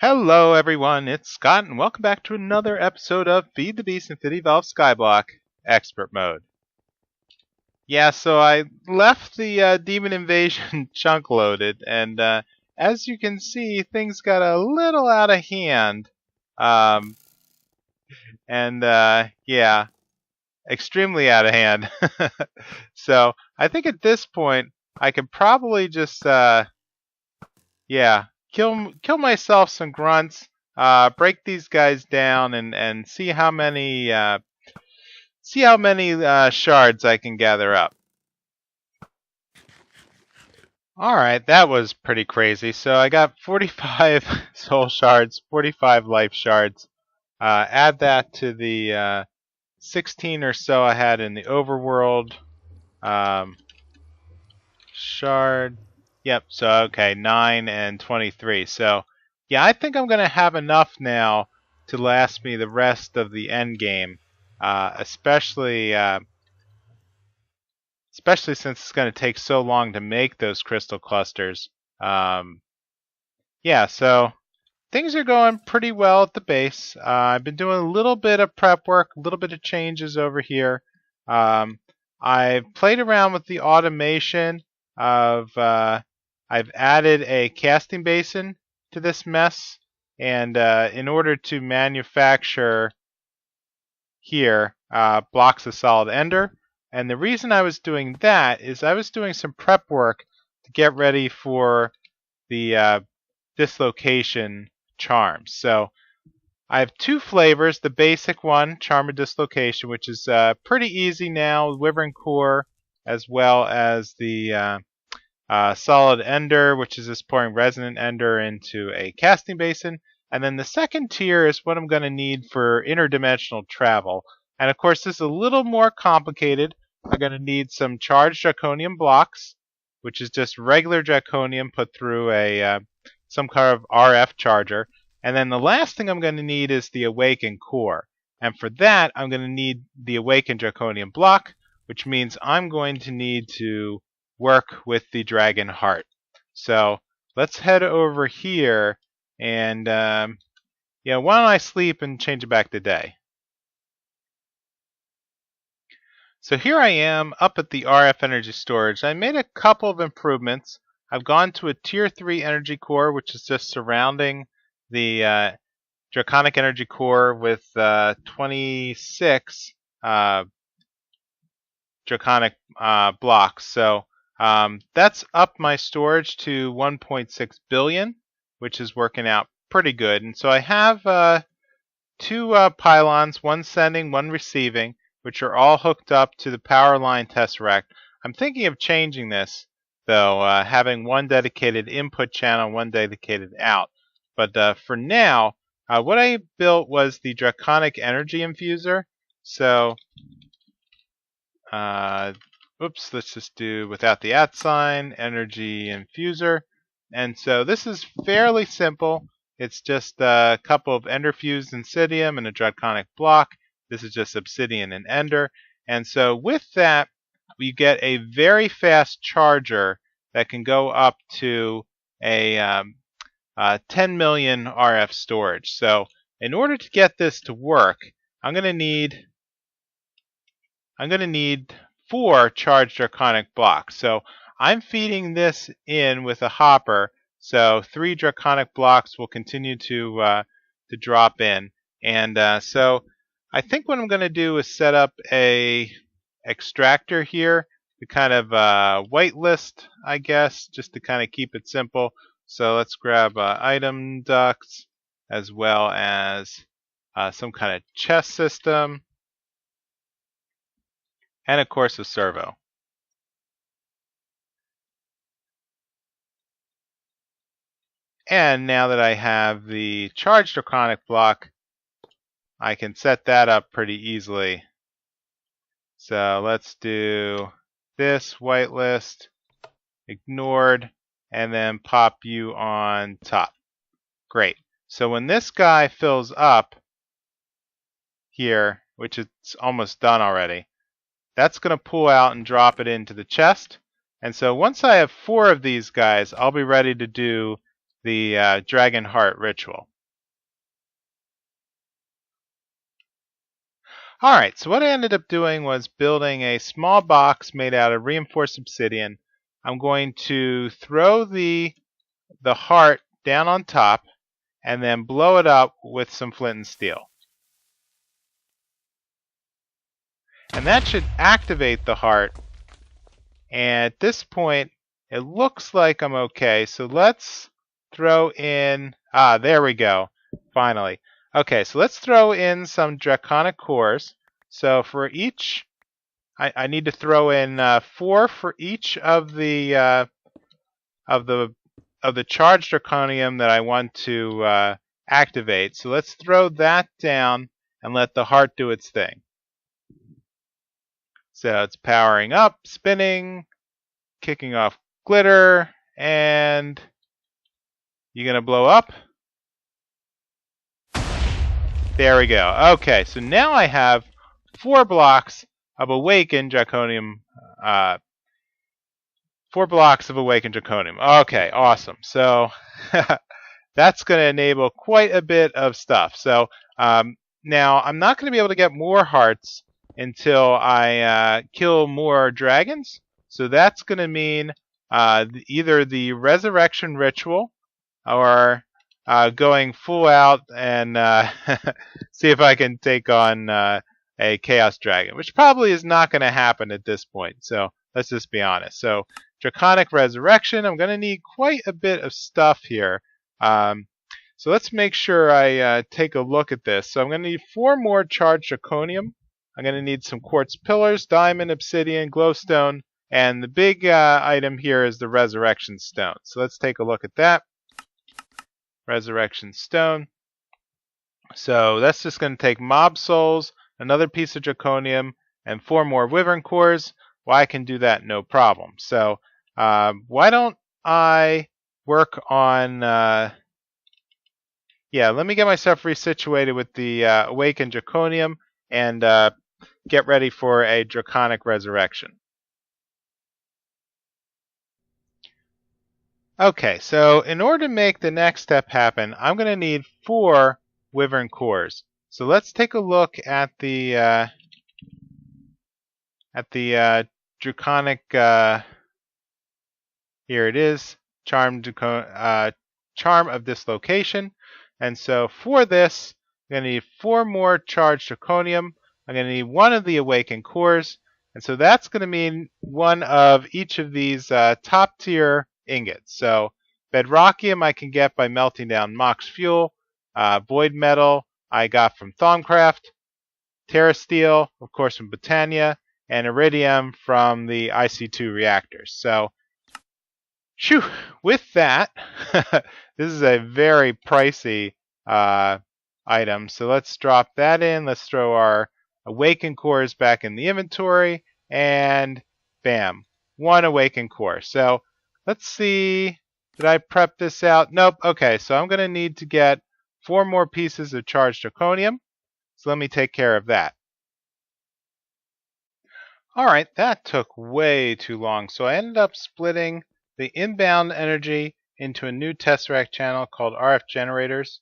Hello everyone, it's Scott and welcome back to another episode of Feed the Beast Infinity Valve Skyblock Expert Mode. Yeah, so I left the Demon Invasion chunk loaded and as you can see things got a little out of hand. Um, yeah, extremely out of hand. So I think at this point I could probably just kill myself some grunts, break these guys down, and see how many shards I can gather up. All right, that was pretty crazy. So I got 45 soul shards, 45 life shards. Add that to the 16 or so I had in the overworld. Shard. Yep, so okay, 9 and 23. So, yeah, I think I'm going to have enough now to last me the rest of the end game, especially since it's going to take so long to make those crystal clusters. Yeah, so things are going pretty well at the base. I've been doing a little bit of prep work, a little bit of changes over here. I've played around with the automation of I've added a casting basin to this mess, and in order to manufacture here blocks of solid ender. And the reason I was doing that is I was doing some prep work to get ready for the dislocation charms. So I have two flavors. The basic one, Charm of Dislocation, which is pretty easy now, Wyvern core, as well as the solid ender, which is just pouring resonant ender into a casting basin. And then the second tier is what I'm going to need for interdimensional travel. And of course, this is a little more complicated. I'm going to need some Charged Draconium blocks, which is just regular Draconium put through a some kind of RF charger. And then the last thing I'm going to need is the Awakened core. And for that, I'm going to need the Awakened Draconium block, which means I'm going to need to work with the dragon heart. So let's head over here and yeah, why don't I sleep and change it back to day? So here I am up at the RF energy storage. I made a couple of improvements. I've gone to a tier 3 energy core, which is just surrounding the Draconic energy core with 26 Draconic blocks. So that's up my storage to 1.6 billion, which is working out pretty good. And so I have two pylons, one sending, one receiving, which are all hooked up to the power line tesseract. I'm thinking of changing this, though, having one dedicated input channel, one dedicated out. But for now, what I built was the Draconic energy infuser. So, oops, let's just do without the @ sign, energy infuser. And so this is fairly simple. It's just a couple of ender-fused Insidium and a Draconic block. This is just Obsidian and Ender. And so with that, we get a very fast charger that can go up to a 10 million RF storage. So in order to get this to work, I'm going to need 4 Charged Draconic blocks. So I'm feeding this in with a hopper. So 3 Draconic blocks will continue to drop in. And so I think what I'm going to do is set up a extractor here to kind of whitelist, I guess, just to kind of keep it simple. So let's grab item ducts as well as some kind of chest system. And of course a servo. And now that I have the Charged Draconic block, I can set that up pretty easily. So let's do this whitelist, ignored, and then pop you on top. Great. So when this guy fills up here, which it's almost done already, that's going to pull out and drop it into the chest. And so once I have 4 of these guys, I'll be ready to do the Dragon Heart ritual. Alright, so what I ended up doing was building a small box made out of reinforced obsidian. I'm going to throw the heart down on top and then blow it up with some flint and steel. And that should activate the heart. And at this point, it looks like I'm okay. So let's throw in, there we go, finally. Okay, so let's throw in some Draconic cores. So for each, I need to throw in 4 for each of the Charged Draconium that I want to activate. So let's throw that down and let the heart do its thing. So it's powering up, spinning, kicking off glitter, and you gonna blow up? There we go. Okay, so now I have 4 blocks of awakened Draconium. 4 blocks of awakened Draconium. Okay, awesome. So that's going to enable quite a bit of stuff. So now I'm not going to be able to get more hearts until I kill more dragons. So that's going to mean either the resurrection ritual or going full out and see if I can take on a chaos dragon, which probably is not going to happen at this point. So let's just be honest. So Draconic resurrection, I'm going to need quite a bit of stuff here. So let's make sure I take a look at this. So I'm going to need 4 more Charged Draconium. I'm going to need some quartz pillars, diamond, obsidian, glowstone, and the big item here is the resurrection stone. So let's take a look at that. Resurrection stone. So that's just going to take mob souls, another piece of Draconium, and 4 more wyvern cores. Well, I can do that no problem. So why don't I work on... yeah, let me get myself resituated with the awakened Draconium and get ready for a Draconic resurrection. Okay, so in order to make the next step happen, I'm going to need 4 wyvern cores. So let's take a look at the Draconic. Here it is, Charm of Dislocation. And so for this, I'm going to need 4 more Charged Draconium. I'm going to need 1 of the Awakened Cores. And so that's going to mean 1 of each of these top tier ingots. So Bedrockium I can get by melting down Mox Fuel. Void Metal I got from Thaumcraft. Terra Steel, of course, from Botania. And Iridium from the IC2 reactors. So Phew, with that, this is a very pricey item. So let's drop that in. Let's throw our Awakened Cores back in the inventory. And bam, 1 Awakened Core. So let's see, did I prep this out? Nope. Okay, so I'm going to need to get 4 more pieces of Charged Draconium. So let me take care of that. Alright, that took way too long. So I ended up splitting the inbound energy into a new Tesseract channel called RF generators.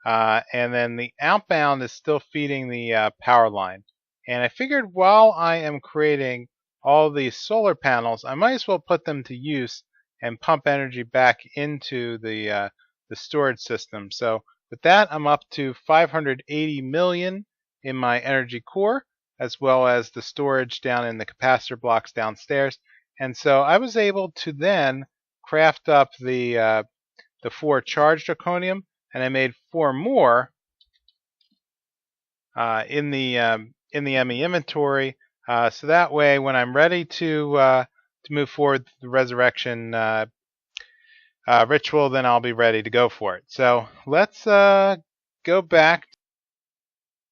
And then the outbound is still feeding the power line. And I figured while I am creating all these solar panels, I might as well put them to use and pump energy back into the storage system. So with that, I'm up to 580 million in my energy core, as well as the storage down in the capacitor blocks downstairs. And so I was able to then craft up the 4 Charged Draconium, and I made 4 more in the ME inventory. So that way, when I'm ready to move forward with the resurrection ritual, then I'll be ready to go for it. So let's go back to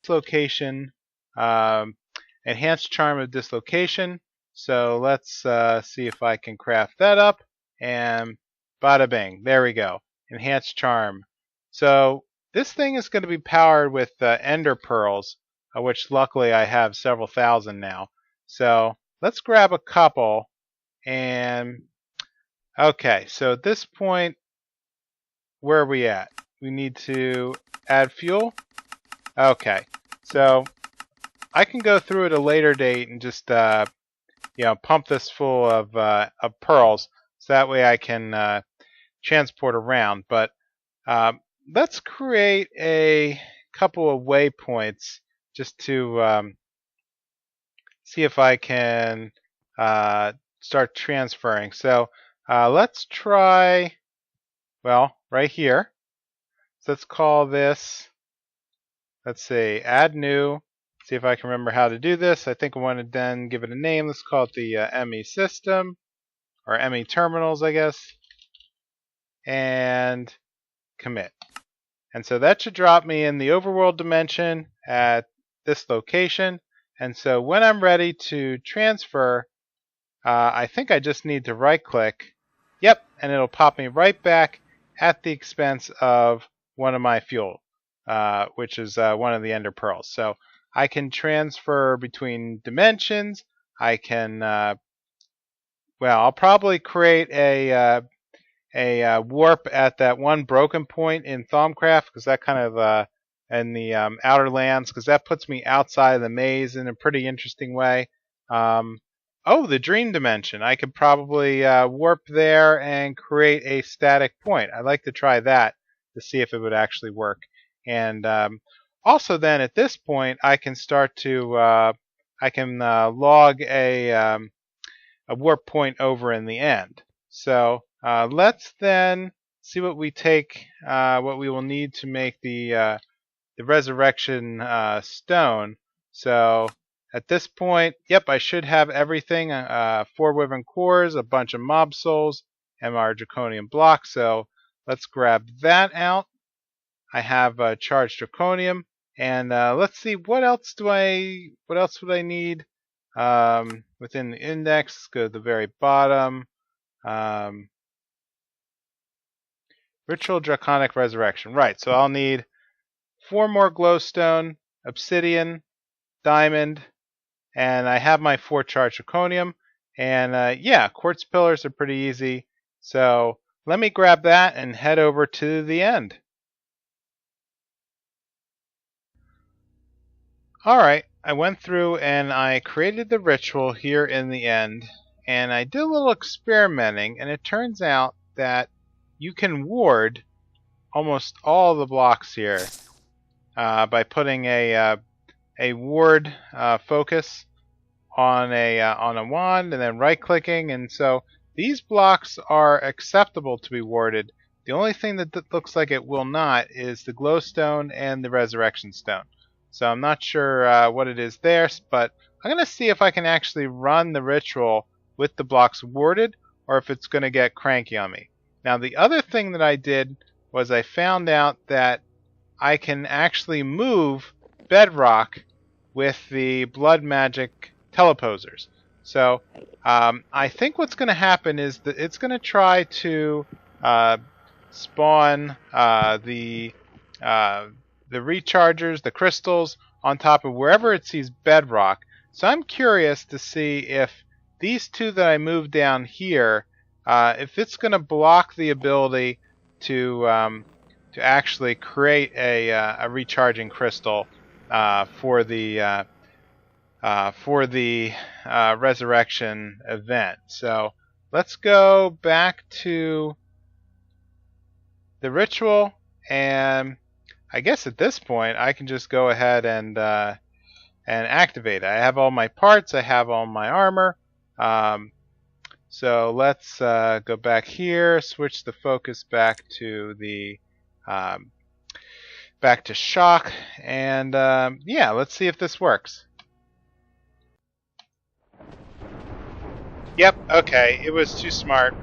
this location, Enhanced Charm of Dislocation. So let's see if I can craft that up, and bada bing, there we go, Enhanced Charm. So this thing is going to be powered with Ender Pearls, which luckily I have several thousand now. So let's grab a couple, and okay, so at this point, where are we at? We need to add fuel. Okay, so I can go through at a later date and just pump this full of pearls, so that way I can transport around. But let's create a couple of waypoints just to see if I can start transferring. So let's try, well, right here. So let's call this, let's see, add new. See if I can remember how to do this. I think I want to then give it a name. Let's call it the ME system, or ME terminals, I guess. And commit. And so that should drop me in the overworld dimension at this location. And so when I'm ready to transfer, I think I just need to right click. Yep, and it'll pop me right back at the expense of one of my fuel, which is one of the ender pearls. So I can transfer between dimensions. I can, well, I'll probably create a warp at that one broken point in Thaumcraft, because that kind of in the outer lands, because that puts me outside of the maze in a pretty interesting way. Oh, the dream dimension. I could probably warp there and create a static point. I'd like to try that to see if it would actually work. And also then at this point, I can start to log a warp point over in the end. So let's then see what we take, what we will need to make the resurrection stone. So at this point, yep, I should have everything. 4 Wyvern cores, a bunch of mob souls, and our draconium block. So let's grab that out. I have Charged Draconium, and let's see, what else would I need within the index. Let's go to the very bottom. Ritual Draconic Resurrection. Right, so I'll need 4 more glowstone, obsidian, diamond, and I have my 4 Charged Draconium. And yeah, quartz pillars are pretty easy. So let me grab that and head over to the end. Alright, I went through and I created the ritual here in the end. And I did a little experimenting, and it turns out that you can ward almost all the blocks here by putting a ward focus on a wand and then right-clicking. And so these blocks are acceptable to be warded. The only thing that looks like it will not is the glowstone and the resurrection stone. So I'm not sure what it is there, but I'm going to see if I can actually run the ritual with the blocks warded, or if it's going to get cranky on me. Now the other thing that I did was I found out that I can actually move bedrock with the blood magic teleposers. So I think what's going to happen is that it's going to try to spawn the rechargers, the crystals, on top of wherever it sees bedrock. So I'm curious to see if these 2 that I moved down here, if it's going to block the ability to actually create a recharging crystal for the resurrection event. So let's go back to the ritual, and I guess at this point I can just go ahead and activate it. I have all my parts, I have all my armor. So let's go back here, switch the focus back to the back to shock, and yeah, let's see if this works. Yep, okay, it was too smart.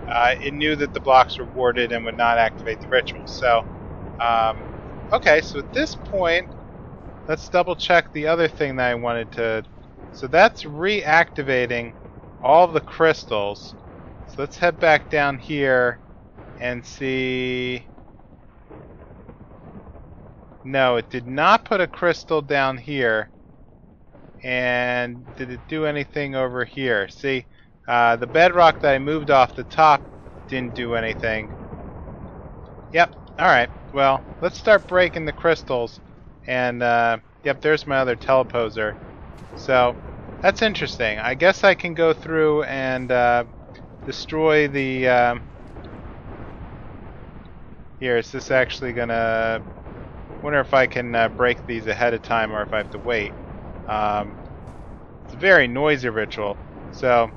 It knew that the blocks were warded and would not activate the ritual. So okay, so at this point, let's double check the other thing that I wanted to. So that's reactivating all the crystals. So let's head back down here and see. No, it did not put a crystal down here. And did it do anything over here? See, the bedrock that I moved off the top didn't do anything. Yep, alright. Well, let's start breaking the crystals. And Yep, there's my other teleposer. So that's interesting. I guess I can go through and destroy the... Here, is this actually gonna... wonder if I can break these ahead of time or if I have to wait. It's a very noisy ritual. So,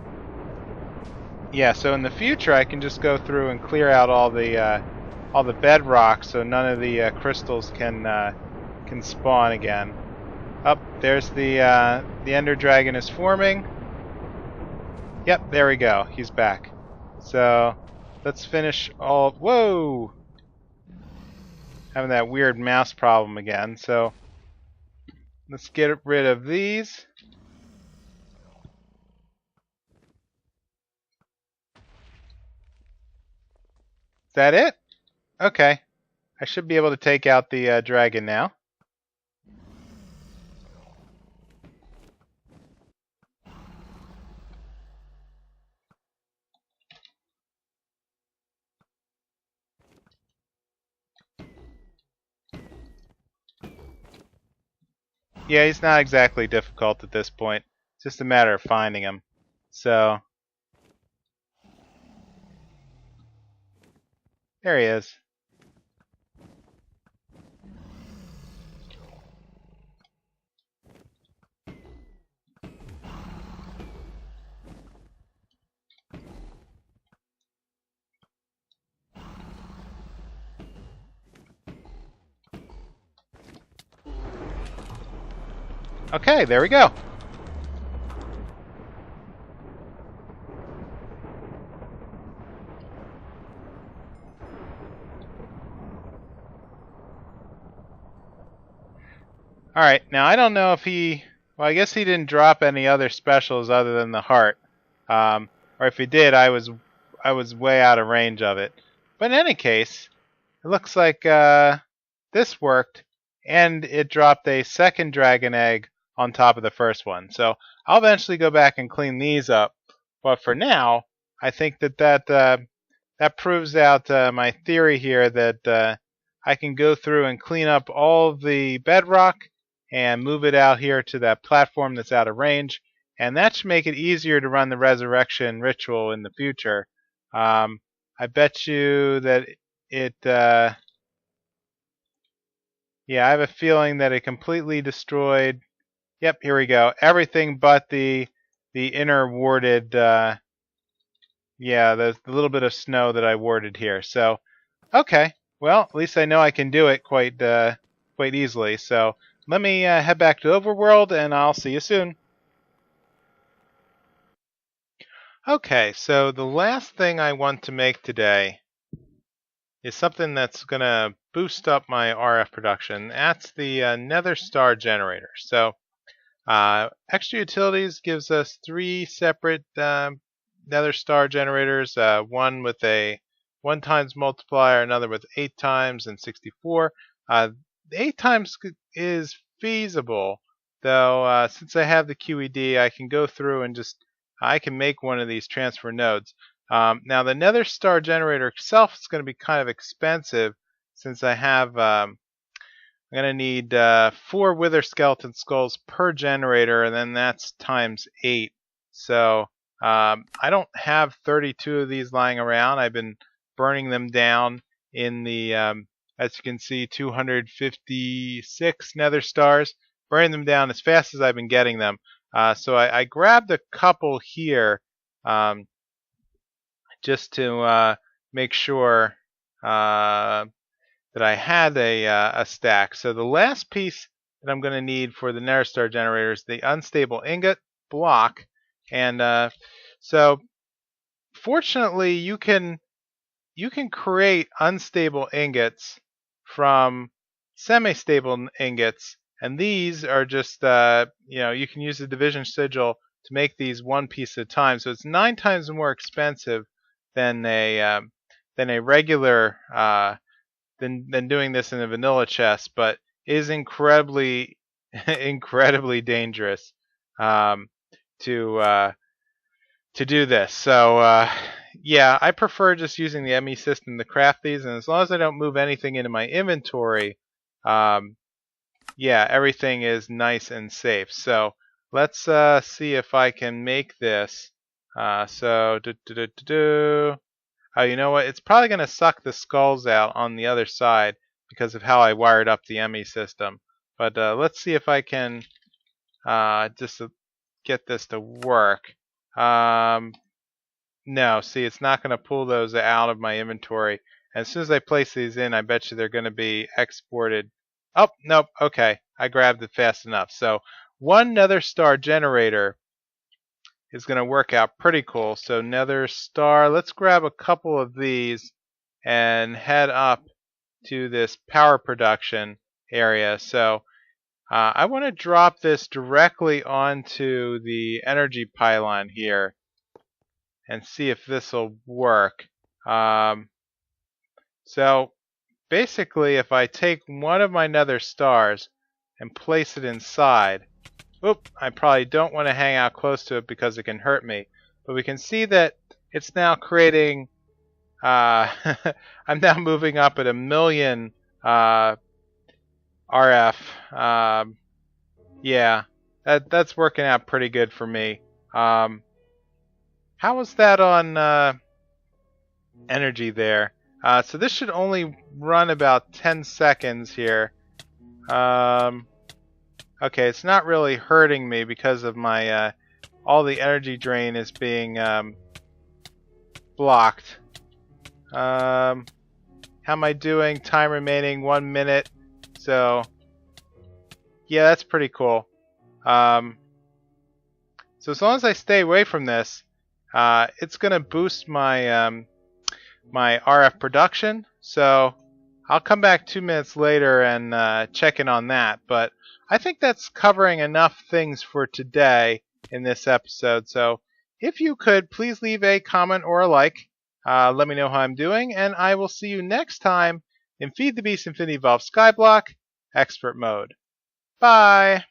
yeah, so in the future I can just go through and clear out all the bedrock so none of the crystals can spawn again. Up, there's the Ender Dragon is forming. Yep, there we go. He's back. So, let's finish all... Whoa! Having that weird mouse problem again. So, let's get rid of these. Is that it? Okay. I should be able to take out the dragon now. Yeah, he's not exactly difficult at this point. It's just a matter of finding him. So, there he is. Okay, there we go. Alright, now I don't know if he... Well, I guess he didn't drop any other specials other than the heart. Or if he did, I was way out of range of it. But in any case, it looks like this worked, and it dropped a second dragon egg on top of the first one. So I'll eventually go back and clean these up. But for now, I think that proves out my theory here that I can go through and clean up all the bedrock and move it out here to that platform that's out of range. And that should make it easier to run the resurrection ritual in the future. I bet you that it... yeah, I have a feeling that it completely destroyed... Yep, here we go. Everything but the inner warded... yeah, the little bit of snow that I warded here. So, okay. Well, at least I know I can do it quite easily. So, let me head back to Overworld, and I'll see you soon. Okay, so the last thing I want to make today is something that's going to boost up my RF production. That's the Nether Star Generator. So, Extra Utilities gives us 3 separate Nether Star Generators, one with a 1 times multiplier, another with 8 times, and 64. The 8 times is feasible, though since I have the QED, I can go through and I can make one of these transfer nodes. Now the Nether Star Generator itself is going to be kind of expensive since I have I'm going to need 4 Wither Skeleton Skulls per generator, and then that's times 8. So I don't have 32 of these lying around. I've been burning them down in the, as you can see, 256 Nether Stars, burning them down as fast as I've been getting them. So I grabbed a couple here just to make sure that I had a stack. So the last piece that I'm going to need for the Nether Star Generator is the unstable ingot block. And so fortunately you can create unstable ingots from semi-stable ingots, and these are just you can use the division sigil to make these 1 piece at a time. So it's 9 times more expensive than a regular than doing this in a vanilla chest, but is incredibly incredibly dangerous to do this. So yeah, I prefer just using the ME system to craft these, and as long as I don't move anything into my inventory, yeah, everything is nice and safe. So let's see if I can make this. Oh, you know what? It's probably going to suck the skulls out on the other side because of how I wired up the ME system. But let's see if I can just get this to work. No, see, it's not going to pull those out of my inventory. And as soon as I place these in, I bet you they're going to be exported. Oh, nope. Okay, I grabbed it fast enough. So one Nether Star Generator is going to work out pretty cool. So Nether Star, let's grab a couple of these and head up to this power production area. So I want to drop this directly onto the energy pylon here and see if this will work. So basically, if I take one of my Nether Stars and place it inside, oop, I probably don't want to hang out close to it because it can hurt me. But we can see that it's now creating, I'm now moving up at 1,000,000 RF. Yeah, that's working out pretty good for me. How was that on energy there? So this should only run about 10 seconds here. Okay, it's not really hurting me because of my all the energy drain is being blocked. How am I doing? Time remaining 1 minute. So yeah, that's pretty cool. So as long as I stay away from this, it's gonna boost my my RF production. So I'll come back 2 minutes later and check in on that. But I think that's covering enough things for today in this episode. So if you could, please leave a comment or a like. Let me know how I'm doing, and I will see you next time in Feed the Beast Infinity Evolved Skyblock Expert Mode. Bye!